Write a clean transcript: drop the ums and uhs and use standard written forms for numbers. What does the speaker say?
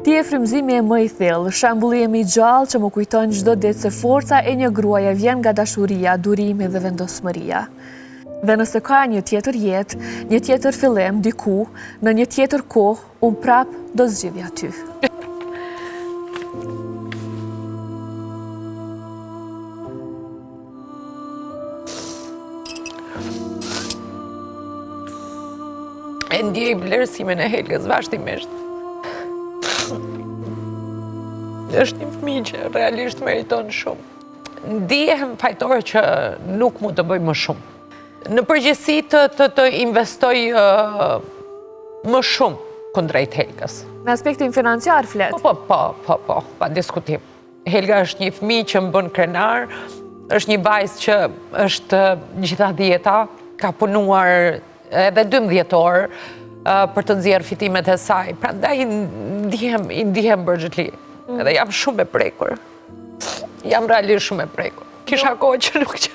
Ti e frymëzimi e më i thellë, shembulli i gjallë që më kujton çdo ditë se forca e një gruaje vjen nga dashuria, durimi dhe vendosmëria. Dhe nëse ka një tjetër jetë, një tjetër fillim diku, në një tjetër kohë, unë prap do zgjidhja ty. E ndjej vlerësimin e Helgës vazhdimisht. Është një fëmijë që realisht meriton shumë. Ndihem fajtore që nuk mund të bëj më shumë. Në përgjithësi të investoj më shumë kundrejt Helgës. Në aspektin financiar flet. Po, pa diskutim. Helga është një fëmijë që më bën krenar, është një vajzë që është gjitha dieta, ka punuar edhe 12 orë për të nxjerrë fitimet e saj. Prandaj ndihem bërgjëtli. Edhe jam shumë e prekur. Jam realisht shumë e prekur. Kisha kohë që nuk që...